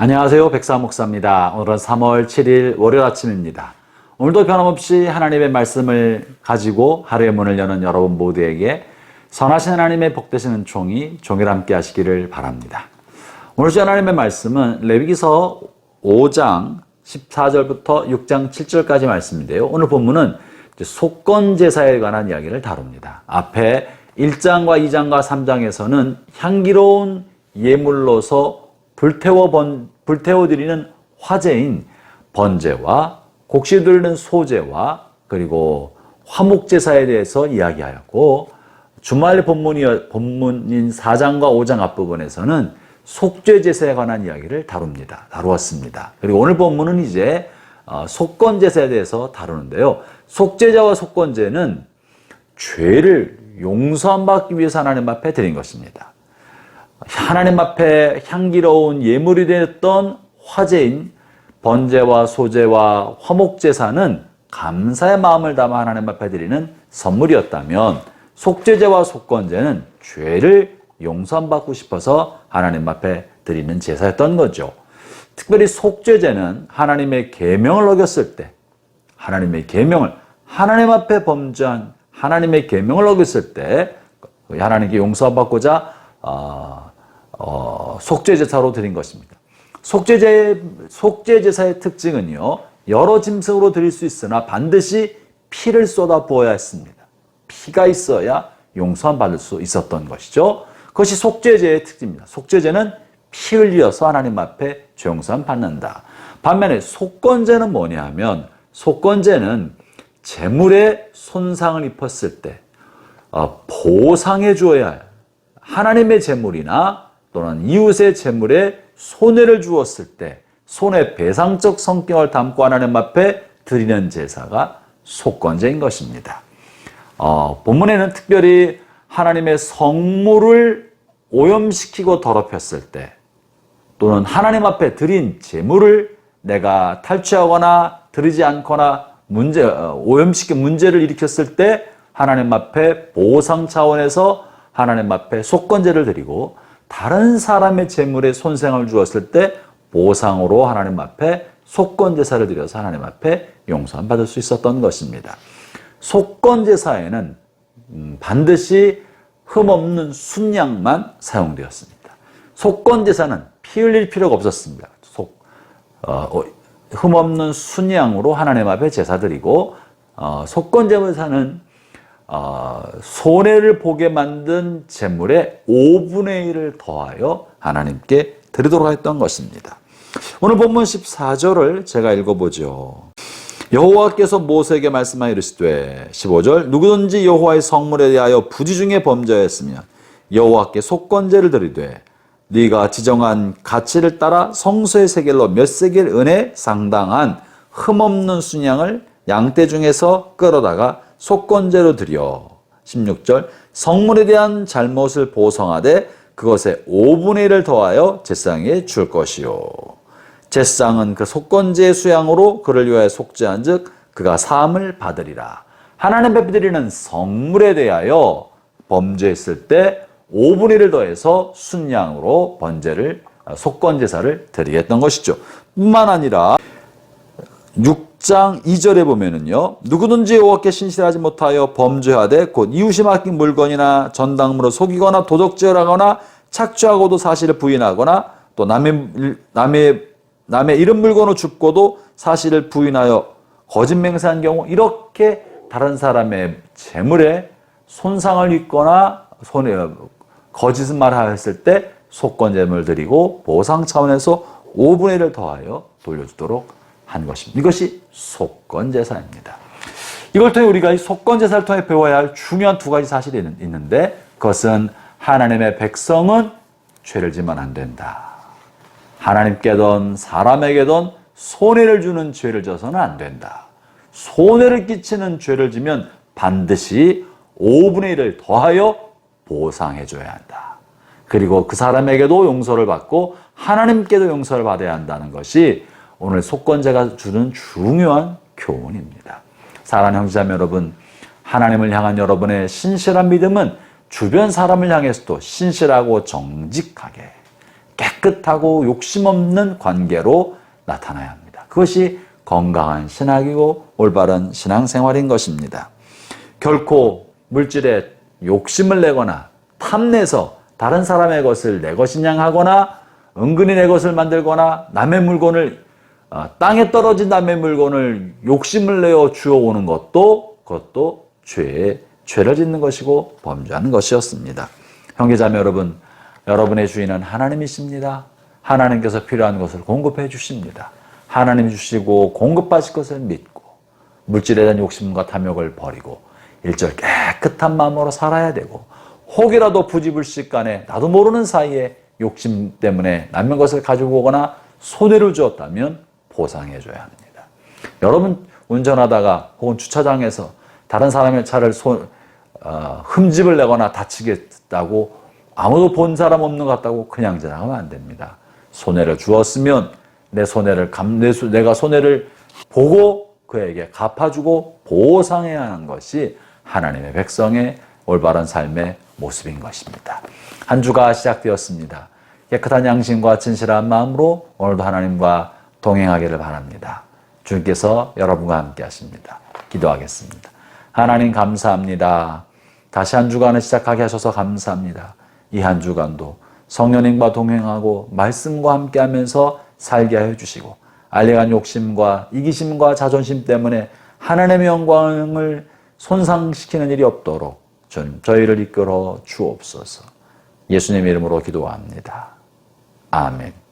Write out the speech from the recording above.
안녕하세요. 백사 목사입니다. 오늘은 3월 7일 월요일 아침입니다. 오늘도 변함없이 하나님의 말씀을 가지고 하루의 문을 여는 여러분 모두에게 선하신 하나님의 복되시는 종일 함께 하시기를 바랍니다. 오늘 주 하나님의 말씀은 레위기서 5장 14절부터 6장 7절까지 말씀인데요. 오늘 본문은 속건제사에 관한 이야기를 다룹니다. 앞에 1장과 2장과 3장에서는 향기로운 예물로서 불태워드리는 화제인 번제와 곡식 드리는 소제와 그리고 화목제사에 대해서 이야기하였고, 주말 본문인 4장과 5장 앞부분에서는 속죄제사에 관한 이야기를 다루었습니다. 그리고 오늘 본문은 이제 속건제사에 대해서 다루는데요. 속죄제와 속건제는 죄를 용서받기 위해서 하나님 앞에 드린 것입니다. 하나님 앞에 향기로운 예물이 되었던 화제인 번제와 소제와 화목제사는 감사의 마음을 담아 하나님 앞에 드리는 선물이었다면, 속죄제와 속건제는 죄를 용서받고 싶어서 하나님 앞에 드리는 제사였던 거죠. 특별히 속죄제는 하나님의 계명을 어겼을 때, 하나님 앞에 범죄한 하나님의 계명을 어겼을 때 하나님께 용서받고자 속죄제사로 드린 것입니다. 속죄제사의 특징은요, 여러 짐승으로 드릴 수 있으나 반드시 피를 쏟아 부어야 했습니다. 피가 있어야 용서받을 수 있었던 것이죠. 그것이 속죄제의 특징입니다. 속죄제는 피 흘려서 하나님 앞에 죄 용서 받는다. 반면에 속건제는 뭐냐 하면, 속건제는 재물에 손상을 입었을 때 보상해 주어야 해요. 하나님의 재물이나 또는 이웃의 재물에 손해를 주었을 때 손해배상적 성격을 담고 하나님 앞에 드리는 제사가 속건제인 것입니다. 본문에는 특별히 하나님의 성물을 오염시키고 더럽혔을 때, 또는 하나님 앞에 드린 재물을 내가 탈취하거나 드리지 않거나 오염시킨 문제를 일으켰을 때 하나님 앞에 보상 차원에서 하나님 앞에 속건제를 드리고, 다른 사람의 재물에 손상을 주었을 때 보상으로 하나님 앞에 속건제사를 드려서 하나님 앞에 용서를 받을 수 있었던 것입니다. 속건제사에는 반드시 흠없는 순양만 사용되었습니다. 속건제사는 피 흘릴 필요가 없었습니다. 흠없는 순양으로 하나님 앞에 제사 드리고, 속건제사는 손해를 보게 만든 재물의 5분의 1을 더하여 하나님께 드리도록 했던 것입니다. 오늘 본문 14절을 제가 읽어보죠. 여호와께서 모세에게 말씀하여 이르시되, 15절, 누구든지 여호와의 성물에 대하여 부지 중에 범죄하였으면 여호와께 속건제를 드리되, 네가 지정한 가치를 따라 성소의 세겔로 몇 세겔 은에 상당한 흠없는 순양을 양떼 중에서 끌어다가 속건제로 드려. 16절, 성물에 대한 잘못을 보상하되 그것의 5분의 1을 더하여 제사장에게 줄 것이요. 제사장은 그 속건제의 수양으로 그를 위하여 속죄한 즉 그가 사함을 받으리라. 하나님 앞에 드리는 성물에 대하여 범죄했을 때 5분의 1을 더해서 순양으로 속건제사를 드리겠던 것이죠. 뿐만 아니라 6장 2절에 보면은요, 누구든지 여호와께 신실하지 못하여 범죄하되 곧 이웃이 맡긴 물건이나 전당물을 속이거나 도적질하거나 착취하고도 사실을 부인하거나 또 남의 이름 물건으로 줍고도 사실을 부인하여 거짓 맹세한 경우, 이렇게 다른 사람의 재물에 손상을 입거나 거짓 말하였을 때 속건제물을 드리고 보상 차원에서 5분의 1을 더하여 돌려주도록 한 것입니다. 이것이 속건제사입니다. 이걸 통해 우리가 이 속건제사를 통해 배워야 할 중요한 두 가지 사실이 있는데, 그것은 하나님의 백성은 죄를 지면 안 된다. 하나님께든 사람에게든 손해를 주는 죄를 져서는 안 된다. 손해를 끼치는 죄를 지면 반드시 5분의 1을 더하여 보상해 줘야 한다. 그리고 그 사람에게도 용서를 받고 하나님께도 용서를 받아야 한다는 것이 오늘 속건제가 주는 중요한 교훈입니다. 사랑하는 형제자매 여러분, 하나님을 향한 여러분의 신실한 믿음은 주변 사람을 향해서도 신실하고 정직하게, 깨끗하고 욕심 없는 관계로 나타나야 합니다. 그것이 건강한 신학이고 올바른 신앙생활인 것입니다. 결코 물질에 욕심을 내거나 탐내서 다른 사람의 것을 내 것이냐 하거나 은근히 내 것을 만들거나 남의 물건을 땅에 떨어진 남의 물건을 욕심을 내어 주워오는 그것도 죄를 짓는 것이고 범죄하는 것이었습니다. 형제자매 여러분, 여러분의 주인은 하나님이십니다. 하나님께서 필요한 것을 공급해 주십니다. 하나님이 주시고 공급하실 것을 믿고 물질에 대한 욕심과 탐욕을 버리고 일절 깨끗한 마음으로 살아야 되고 혹이라도 부지불식간에 나도 모르는 사이에 욕심 때문에 남의 것을 가지고 오거나 손해를 주었다면 보상해 줘야 합니다. 여러분 운전하다가 혹은 주차장에서 다른 사람의 차를 흠집을 내거나 다치겠다고 아무도 본 사람 없는 것 같다고 그냥 지나가면 안 됩니다. 손해를 주었으면 내가 손해를 보고 그에게 갚아주고 보상해야 하는 것이 하나님의 백성의 올바른 삶의 모습인 것입니다. 한 주가 시작되었습니다. 깨끗한 양심과 진실한 마음으로 오늘도 하나님과 동행하기를 바랍니다. 주님께서 여러분과 함께 하십니다. 기도하겠습니다. 하나님 감사합니다. 다시 한 주간을 시작하게 하셔서 감사합니다. 이 한 주간도 성령님과 동행하고 말씀과 함께하면서 살게 하여 주시고 알량한 욕심과 이기심과 자존심 때문에 하나님의 영광을 손상시키는 일이 없도록 저희를 이끌어 주옵소서. 예수님의 이름으로 기도합니다. 아멘.